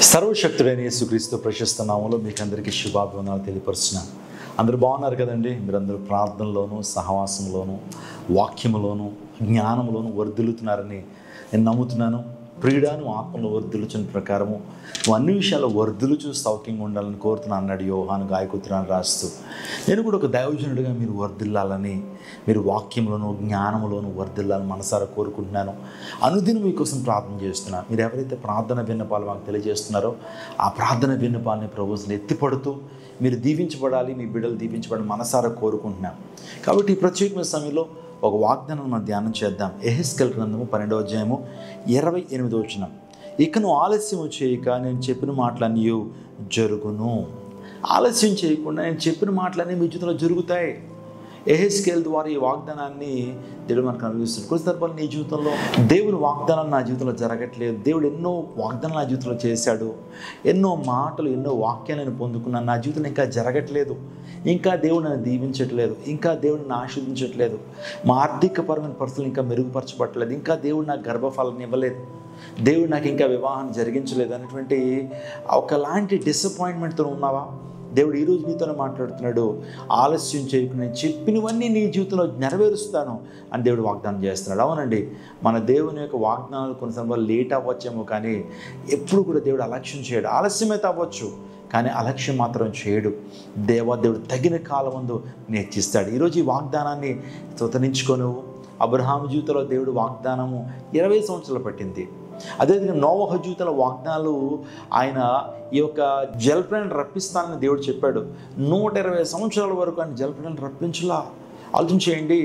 సర్వశక్తుడైన యేసుక్రీస్తు ప్రశస్త నామములో మీకు అందరికీ శుభాభివందనాలు తెలియపరుస్తున్నాను. అందరూ బాగున్నారు కదండి. మీరందరూ ప్రార్థనలోను, సహవాసంలోను, వాక్యములోను, జ్ఞానంలోను వర్ధిల్లుతున్నారని నేను నమ్ముతున్నాను. ప్రియుడాను ఆత్మలో వర్ధిల్లుచున్న ప్రకారము నువ్వు అన్ని విషయాల్లో వర్ధిల్లుచు సౌఖ్యంగా ఉండాలని కోరుతున్నాను అన్నాడు యోహాను గాయకుత్రాన్ని రాస్తూ. నేను కూడా ఒక దైవజనుడిగా మీరు వర్ధిల్లాలని, మీరు వాక్యంలోను జ్ఞానంలోను వర్ధిల్లాలని మనసారా కోరుకుంటున్నాను. అనుదినం మీకోసం ప్రార్థన చేస్తున్నాను. మీరు ఎవరైతే ప్రార్థన విన్నపాలు మాకు తెలియజేస్తున్నారో ఆ ప్రార్థన విన్నపాలని ప్రభువుని ఎత్తిపడుతూ మీరు దీవించబడాలి, మీ బిడ్డలు దీవించబడాలి మనసారా కోరుకుంటున్నాను. కాబట్టి ఈ ప్రత్యేకమైన సమయంలో ఒక వాగ్దానం మనం ధ్యానం చేద్దాం. యెహెజ్కేలు గ్రంథము 12వ అధ్యాయము 28వ వచనం. ఇక నువ్వు ఆలస్యం చేయక నేను చెప్పిన మాటలన్నీ జరుగును. ఆలస్యం చేయకుండా నేను చెప్పిన మాటలన్నీ మీ జీవితంలో జరుగుతాయి. యెహెజ్కేలు ద్వారా ఈ వాగ్దానాన్ని దేవుడు మనకు అనుభవిస్తుంది. కొన్ని సందర్భాలు నీ జీవితంలో దేవుని వాగ్దానాలు నా జీవితంలో జరగట్లేదు. దేవుడు ఎన్నో వాగ్దానాలు నా జీవితంలో చేశాడు, ఎన్నో మాటలు, ఎన్నో వాక్యాలను పొందుకున్నాను, నా జీవితంలో ఇంకా జరగట్లేదు, ఇంకా దేవుడు నన్ను దీవించట్లేదు, ఇంకా దేవుడిని ఆశీర్వదించట్లేదు, మా ఆర్థికపరమైన పరిస్థితులు ఇంకా మెరుగుపరచబట్టలేదు, ఇంకా దేవుడు నాకు గర్భఫలాన్ని ఇవ్వలేదు, దేవుడు నాకు ఇంకా వివాహాన్ని జరిగించలేదు అనేటువంటి ఒకలాంటి డిసప్పాయింట్మెంట్తో ఉన్నావా? దేవుడు ఈరోజు నీతోనే మాట్లాడుతున్నాడు. ఆలస్యం చేయకుండా నేను చెప్పినవన్నీ నీ జీవితంలో నెరవేరుస్తాను అని దేవుడు వాగ్దానం చేస్తున్నాడు. అవునండి, మన దేవుని యొక్క వాగ్దానాలు కొన్ని సందర్భాలు లేట్ అవ్వచ్చేమో, కానీ ఎప్పుడు కూడా దేవుడు అలక్ష్యం చేయడు. ఆలస్యమైతే అవ్వచ్చు కానీ అలక్ష్యం మాత్రం చేయడు. దేవుడు తగిన కాలం ముందు నేర్చిస్తాడు. ఈరోజు ఈ వాగ్దానాన్ని తుతనించుకొని అబ్రహాము జీవితంలో దేవుడు వాగ్దానము 20 సంవత్సరాలు పట్టింది. అదేవిధంగా నోవహు జీవితంలో వాగ్దానాలు ఆయన ఈ యొక్క జలప్రాణిని రప్పిస్తానని దేవుడు చెప్పాడు. 120 సంవత్సరాల వరకు ఆయన జలప్రాణిని రప్పించలా. ఆలోచన చేయండి.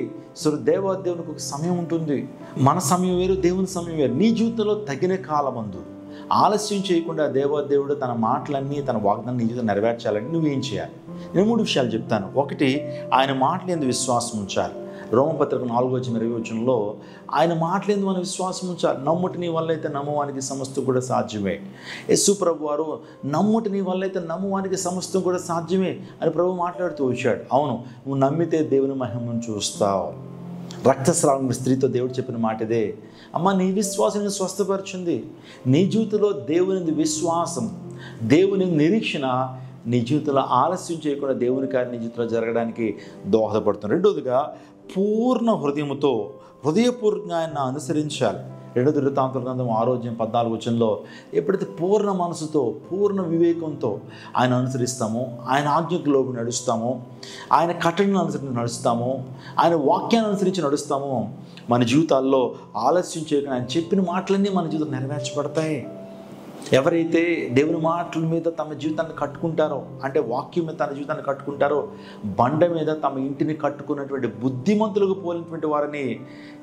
దేవునికి ఒక సమయం ఉంటుంది. మన సమయం వేరు, దేవుని సమయం వేరు. నీ జీవితంలో తగిన కాలమందు ఆలస్యం చేయకుండా దేవుడు తన మాటలన్నీ, తన వాగ్దానం నీ జీవితం నెరవేర్చాలని నువ్వేం చేయాలి? నేను 3 విషయాలు చెప్తాను. ఒకటి, ఆయన మాటలందు విశ్వాసం ఉంచాలి. రోమపత్రిక 4:20 ఆయన మాటలందు మన విశ్వాసం ఉంచాలి. నమ్ముటి నీ వల్ల అయితే నమ్మవానికి సమస్తం కూడా సాధ్యమే. యేసు ప్రభు వారు నమ్ముటి నీ వల్ల అయితే నమ్మవానికి సమస్తం కూడా సాధ్యమే అని ప్రభు మాట్లాడుతూ వచ్చాడు. అవును, నువ్వు నమ్మితే దేవుని మహిమను చూస్తావు. రక్తస్రావం స్త్రీతో దేవుడు చెప్పిన మాట ఇదే. అమ్మ, నీ విశ్వాసాన్ని స్వస్థపరిచింది. నీ జీవితంలో దేవుని విశ్వాసం, దేవుని నిరీక్షణ నీ జీవితంలో ఆలస్యం చేయకుండా దేవుని కార్యం నీ జీవితంలో జరగడానికి దోహదపడుతుంది. రెండోదిగా, పూర్ణ హృదయముతో హృదయపూర్వకంగా ఆయన అనుసరించాలి. 2 దినవృత్తాంతముల గ్రంథం 6:14 ఎప్పుడైతే పూర్ణ మనసుతో, పూర్ణ వివేకంతో ఆయన అనుసరిస్తామో, ఆయన ఆజ్ఞకు లోబడి నడుస్తామో, ఆయన కట్టడలను అనుసరించి నడుస్తామో, ఆయన వాక్యాన్ని అనుసరించి నడుస్తామో, మన జీవితాల్లో ఆలస్యం చేయకుండా ఆయన చెప్పిన మాటలన్నీ మన జీవితం నెరవేర్చబడతాయి. ఎవరైతే దేవుని మాటల మీద తమ జీవితాన్ని కట్టుకుంటారో, అంటే వాక్యం మీద తన జీవితాన్ని కట్టుకుంటారో, బండ మీద తమ ఇంటిని కట్టుకున్నటువంటి బుద్ధిమంతులకు పోలినటువంటి వారిని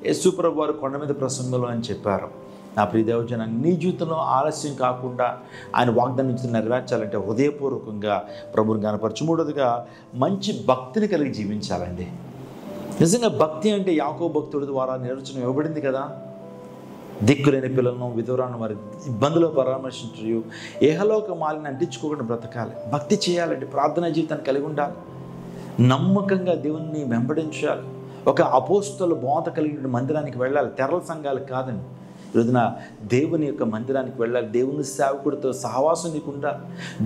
యేసు ప్రభు వారు కొండ మీద ప్రసంగంలో అని చెప్పారు. నా ప్రియ దైవజన, నీ జీవితంలో ఆలస్యం కాకుండా ఆయన వాగ్దానం జీవితం నెరవేర్చాలంటే హృదయపూర్వకంగా ప్రభువుని కనపరచు. మూడోదిగా, మంచి భక్తిని కలిగి జీవించాలండి. నిజంగా భక్తి అంటే యాకోబు భక్తుడి ద్వారా నిర్వచనం ఇవ్వబడింది కదా. దిక్కులేని పిల్లలను, విధవరాలను వారి ఇబ్బందులు పరామర్శించు, ఏహలోక మాలిని అంటించుకోకుండా బ్రతకాలి. భక్తి చేయాలంటే ప్రార్థనా జీవితాన్ని కలిగి ఉండాలి. నమ్మకంగా దేవుణ్ణి వెంబడించాలి. ఒక అపోస్తలు బోధ కలిగిన మందిరానికి వెళ్ళాలి, తెరల సంఘాలకు కాదండి. ఈరోజున దేవుని యొక్క మందిరానికి వెళ్ళాలి. దేవుని సేవకుడితో సహవాసం నీకు ఉండాలి.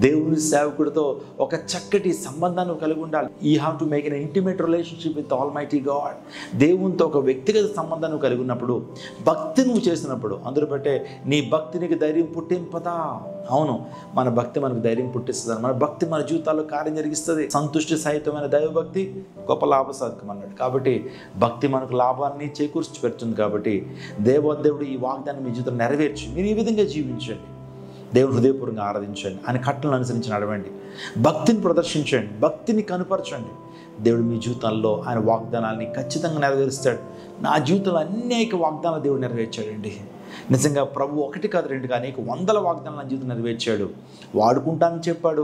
దేవుని సేవకుడితో ఒక చక్కటి సంబంధాన్ని కలిగి ఉండాలి. You have to make an intimate relationship with almighty God. దేవునితో ఒక వ్యక్తిగత సంబంధాన్ని కలిగి ఉన్నప్పుడు, భక్తి నువ్వు చేసినప్పుడు, అందులో బట్టే నీ భక్తి నీకు ధైర్యం పుట్టింపదా. అవును, మన భక్తి మనకు ధైర్యం పుట్టిస్తుంది. మన భక్తి మన జీవితాల్లో కార్యం జరిగిస్తుంది. సంతుష్టి సహితమైన దైవభక్తి గొప్ప లాభసాధకం అన్నాడు. కాబట్టి భక్తి మనకు లాభాన్ని చేకూర్చి పెడుతుంది. కాబట్టి దేవుడు ఈ వాగ్దానం మీ జీవితం నెరవేర్చి మీరు ఈ విధంగా జీవించండి. దేవుని హృదయపూర్వకంగా ఆరాధించండి. ఆయన కట్టలను అనుసరించి నడవండి. భక్తిని ప్రదర్శించండి, భక్తిని కనుపరచండి. దేవుడు మీ జీవితాల్లో ఆయన వాగ్దానాన్ని ఖచ్చితంగా నెరవేరుస్తాడు. నా జీవితంలో అనేక వాగ్దానాలు దేవుడు నెరవేర్చాడండి. నిజంగా ప్రభు 1 కాదు 2 కానీ అనేక 100 వాగ్దానాలు నా జీవితం నెరవేర్చాడు. వాడుకుంటానని చెప్పాడు,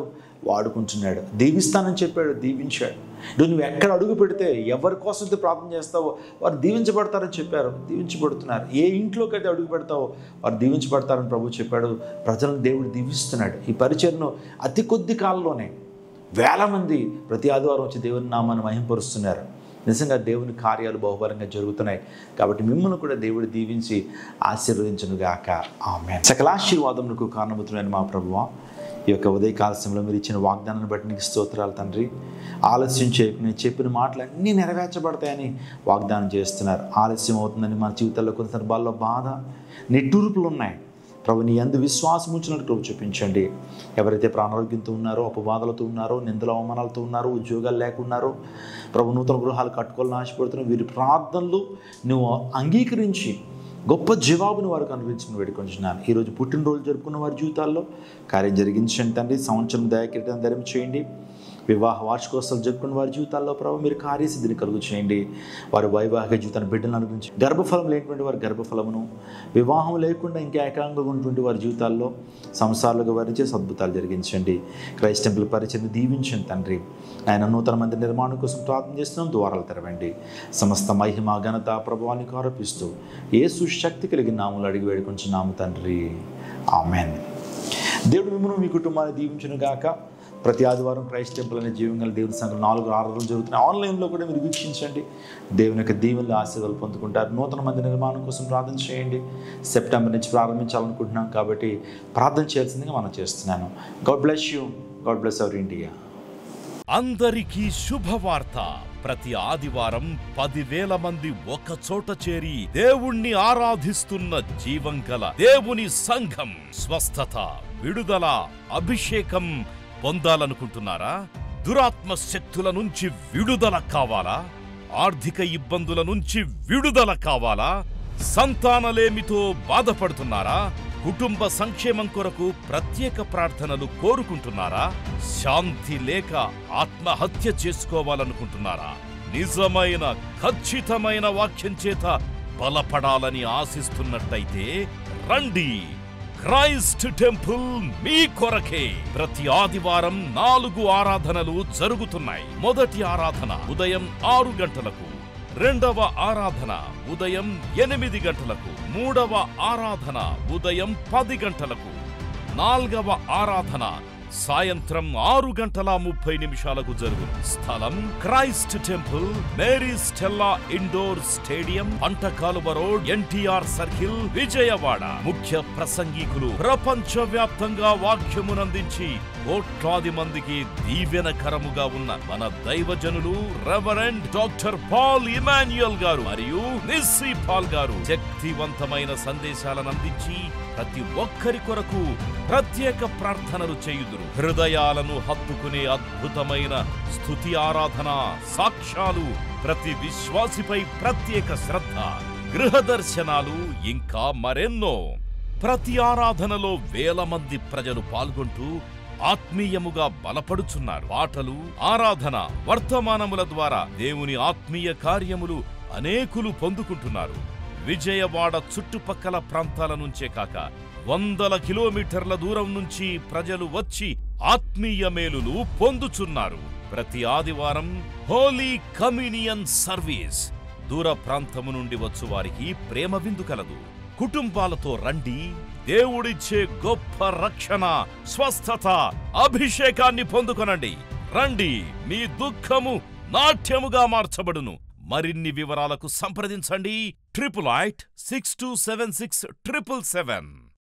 వాడుకుంటున్నాడు. దీవిస్తానని చెప్పాడు, దీవించాడు. నువ్వు ఎక్కడ అడుగు పెడితే, ఎవరి కోసం ప్రార్థన చేస్తావో వారు దీవించబడతారని చెప్పారు, దీవించబడుతున్నారు. ఏ ఇంట్లోకి అయితే అడుగు పెడతావో వారు దీవించబడతారని ప్రభు చెప్పాడు. ప్రజలను దేవుడు దీవిస్తున్నాడు. ఈ పరిచర్ను అతి కొద్ది కాలంలోనే వేల మంది ప్రతి ఆదివారం వచ్చి దేవుని నామాన్ని మహింపరుస్తున్నారు. నిజంగా దేవుని కార్యాలు బహుబలంగా జరుగుతున్నాయి. కాబట్టి మిమ్మల్ని కూడా దేవుడు దీవించి ఆశీర్వదించునుగాక. ఆమేన్. సకల ఆశీర్వాదములకు కారణమవుతున్న మా ప్రభువా, ఈ యొక్క ఉదయకాల సమయంలో మీరు ఇచ్చిన వాగ్దానాన్ని బట్టి నీకు స్తోత్రాలు తండ్రి. ఆలస్యం చేయకుండా నేను చెప్పిన మాటలు అన్నీ నెరవేర్చబడతాయని వాగ్దానం చేస్తున్నారు. ఆలస్యం అవుతుందని మన జీవితాల్లో కొన్ని సందర్భాల్లో బాధ, నిట్టూర్పులు ఉన్నాయి. ప్రభు నీ యందు విశ్వాసం ఉంచినట్టు ప్రభు చూపించండి. ఎవరైతే ప్రాణారోగ్యంతో ఉన్నారో, అపవాదాలతో ఉన్నారో, నిందల అవమానాలతో ఉన్నారో, ఉద్యోగాలు లేకున్నారో, ప్రభు నూతన గృహాలు కట్టుకోవాలని ఆశపడుతున్నారు, వీరి ప్రార్థనలు నువ్వు అంగీకరించి గొప్ప జవాబును వారికి అనుభవించుకుని వేడుకొంటున్నాను. ఈరోజు పుట్టినరోజు జరుపుకున్న వారి జీవితాల్లో కార్యం జరిగించండి తండ్రి. సంవత్సరం దయాకిరీటం ధైర్యం చేయండి. వివాహ వార్షికోత్సవాలు జరుపుకున్న వారి జీవితాల్లో ప్రభు మీరు కార్యసిద్ధిని కలుగు చేయండి. వారి వైవాహిక జీవితాన్ని బిడ్డలను అనుభవించి, గర్భఫలం లేనటువంటి వారి గర్భఫలమును, వివాహం లేకుండా ఇంకా ఏకాంగంగా ఉన్నటువంటి వారి జీవితాల్లో సంసారాలుగా వారిచే అద్భుతాలు జరిగించండి. క్రైస్ట్ టెంపుల్ పరిచయను దీవించండి తండ్రి. ఆయన నూతన మందిర నిర్మాణం కోసం ప్రార్థన చేస్తున్నాం. ద్వారాలు తెరవండి. సమస్త మహిమ ఘనత ప్రభావానికి ఆరోపిస్తూ యేసు శక్తి కలిగిన నామములో అడిగి వేడుకొంచున్నాము తండ్రి. ఆమేన్. దేవుడు మిమ్మల్ని మీ కుటుంబాన్ని దీవించును గాక. ప్రతి ఆదివారం క్రైస్ట్ టెంపుల్ అనే జీవంగల దేవుని సంఘం 4 ఆరాధనలు జరుగుతున్నాయి. ఆన్లైన్లో కూడా మీరు వీక్షించండి. దేవుని యొక్క దీవెనలు ఆశీర్వాదాలు పొందుకుంటారు. నూతన మందిర నిర్మాణం కోసం ప్రార్థన చేయండి. సెప్టెంబర్ నుంచి ప్రారంభించాలనుకుంటున్నాం కాబట్టి ప్రార్థన చేయాల్సిందిగా మనం చేస్తున్నాను. God bless you. God bless our India. అందరికీ శుభవార్త. ప్రతి ఆదివారం 10,000 మంది ఒక చోట చేరి దేవుణ్ణి ఆరాధిస్తున్న జీవంగల దేవుని సంఘం. స్వస్థత, విడుదల, అభిషేకం పొందాలనుకుంటున్నారా? దురాత్మ శక్తుల నుంచి విడుదల కావాలా? ఆర్థిక ఇబ్బందుల నుంచి విడుదల కావాలా? సంతానలేమితో బాధపడుతున్నారా? కుటుంబ సంక్షేమం కొరకు ప్రత్యేక ప్రార్థనలు కోరుకుంటున్నారా? శాంతి లేక ఆత్మహత్య చేసుకోవాలనుకుంటున్నారా? నిజమైన ఖచ్చితమైన వాక్యం చేత బలపడాలని ఆశిస్తున్నట్టయితే రండి. క్రైస్ట్ టెంపుల్ మీ కొరకే. ప్రతి ఆదివారం 4 ఆరాధనలు జరుగుతున్నాయి. మొదటి ఆరాధన ఉదయం 6 గంటలకు, రెండవ ఆరాధన ఉదయం 8 గంటలకు, మూడవ ఆరాధన ఉదయం 10 గంటలకు, నాల్గవ ఆరాధన సాయంత్రం 6:30 జరుగును. స్థలం Christ temple, Mary Stella indoor stadium, Pantakaluva road, NTR circle, Vijayawada. ముఖ్య ప్రసంగికులు ప్రపంచవ్యాప్తంగా వాక్యమునందించి కోట్లాది మందికి దీవెనకరముగా ఉన్న మన దైవజనులు రెవరెండ్ డాక్టర్ పాల్ ఇమాన్యుయల్ గారు మరియు నిస్సీ పాల్ గారు శక్తివంతమైన సందేశాలను అందించి ప్రతి ఒక్కరి కొరకు ప్రత్యేక ప్రార్థనలు చేయుదురు. హృదయాలను హత్తుకునే అద్భుతమైన స్తుతి ఆరాధన సాక్ష్యాలు, ప్రతి విశ్వాసిపై ప్రత్యేక శ్రద్ధ, గృహ దర్శనాలు, ఇంకా మరెన్నో. ప్రతి ఆరాధనలో 1000 మంది ప్రజలు పాల్గొంటూ ఆత్మీయముగా బలపడుచున్నారు. పాటలు, ఆరాధన, వర్తమానముల ద్వారా దేవుని ఆత్మీయ కార్యములు అనేకులు పొందుకుంటున్నారు. విజయవాడ చుట్టుపక్కల ప్రాంతాల నుంచే కాక 100 కిలోమీటర్ల దూరం నుంచి ప్రజలు వచ్చి ఆత్మీయ మేలులు పొందుచున్నారు. ప్రతి ఆదివారం హోలీ కమ్యూనియన్ సర్వీస్. దూర ప్రాంతము నుండి వచ్చు వారికి ప్రేమ విందు కలదు. కుటుంబాలతో రండి. దేవుడిచ్చే గొప్ప రక్షణ, స్వస్థత, అభిషేకాన్ని పొందుకొనండి. రండి, మీ దుఃఖము నాట్యముగా మార్చబడును. మరిన్ని వివరాలకు సంప్రదించండి 88 6276 777.